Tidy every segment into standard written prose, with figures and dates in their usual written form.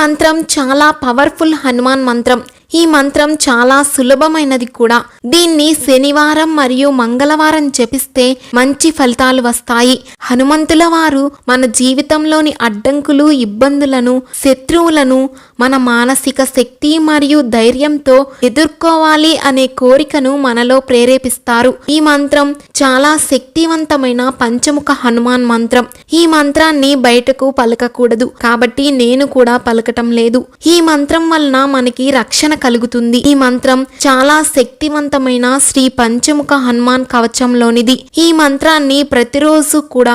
మంత్రం చాలా పవర్ఫుల్ హనుమాన్ మంత్రం. ఈ మంత్రం చాలా సులభమైనది కూడా. దీన్ని శనివారం మరియు మంగళవారం జపిస్తే మంచి ఫలితాలు వస్తాయి. హనుమంతుల వారు మన జీవితంలోని అడ్డంకులు, ఇబ్బందులను, శత్రువులను మన మానసిక శక్తి మరియు ధైర్యంతో ఎదుర్కోవాలి అనే కోరికను మనలో ప్రేరేపిస్తారు. ఈ మంత్రం చాలా శక్తివంతమైన పంచముఖ హనుమాన్ మంత్రం. ఈ మంత్రాన్ని బయటకు పలకకూడదు కాబట్టి నేను కూడా పలకటం లేదు. ఈ మంత్రం వలన మనకి రక్షణ కలుగుతుంది. ఈ మంత్రం చాలా శక్తివంతమైన శ్రీ పంచముఖ హనుమాన్ కవచంలోనిది. ఈ మంత్రాన్ని ప్రతిరోజు కూడా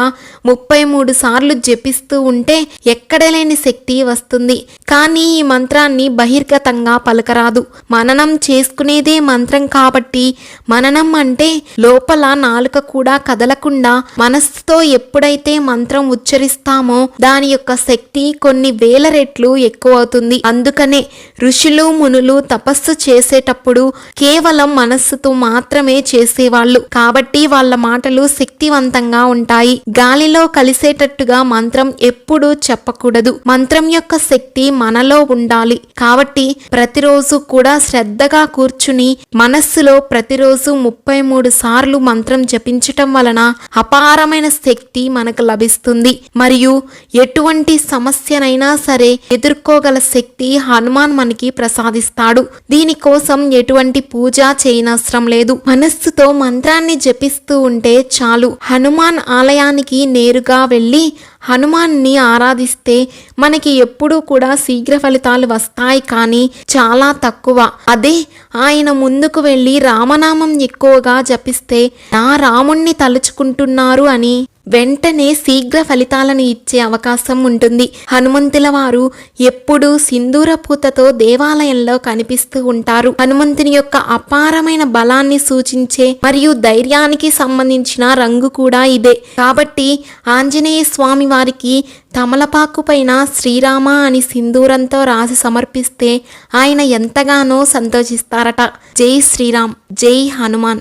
33 సార్లు జపిస్తూ ఉంటే ఎక్కడలేని శక్తి వస్తుంది. కానీ ఈ మంత్రాన్ని బహిర్గతంగా పలకరాదు. మననం చేసుకునేదే మంత్రం కాబట్టి మననం అంటే లోపల నాలుక కూడా కదలకుండా మనస్సుతో ఎప్పుడైతే మంత్రం ఉచ్చరిస్తామో దాని యొక్క శక్తి కొన్ని వేల రెట్లు ఎక్కువ అవుతుంది. అందుకనే ఋషులు, మునులు తపస్సు చేసేటప్పుడు కేవలం మనస్సుతో మాత్రమే చేసేవాళ్ళు కాబట్టి వాళ్ళ మాటలు శక్తివంతంగా ఉంటాయి. గాలిలో కలిసేటట్టుగా మంత్రం ఎప్పుడూ చెప్పకూడదు. మంత్రం యొక్క శక్తి మనలో ఉండాలి కాబట్టి ప్రతిరోజు కూడా శ్రద్ధగా కూర్చుని మనస్సులో ప్రతిరోజు 33 సార్లు మంత్రం జపించటం వలన అపారమైన శక్తి మనకు లభిస్తుంది. మరియు ఎటువంటి సమస్యనైనా సరే ఎదుర్కోగల శక్తి హనుమాన్ మనకి ప్రసాదిస్తాడు. దీనికోసం ఎటువంటి పూజ చేయనవసరం లేదు. మనస్సుతో మంత్రాన్ని జపిస్తూ ఉంటే చాలు. హనుమాన్ ఆలయానికి నేరుగా వెళ్ళి హనుమాన్ని ఆరాధిస్తే మనకి ఎప్పుడూ కూడా శీఘ్ర ఫలితాలు వస్తాయి కానీ చాలా తక్కువ. అదే ఆయన ముందుకు వెళ్ళి రామనామం ఎక్కువగా జపిస్తే నా రాముణ్ణి తలుచుకుంటున్నారు అని వెంటనే శీఘ్ర ఫలితాలను ఇచ్చే అవకాశం ఉంటుంది. హనుమంతుల వారు ఎప్పుడూ సింధూర పూతతో దేవాలయంలో కనిపిస్తూ ఉంటారు. హనుమంతుని యొక్క అపారమైన బలాన్ని సూచించే మరియు ధైర్యానికి సంబంధించిన రంగు కూడా ఇదే. కాబట్టి ఆంజనేయ స్వామి వారికి తమలపాకు పైన శ్రీరామ అని సింధూరంతో రాసి సమర్పిస్తే ఆయన ఎంతగానో సంతోషిస్తారట. జై శ్రీరామ్, జై హనుమాన్.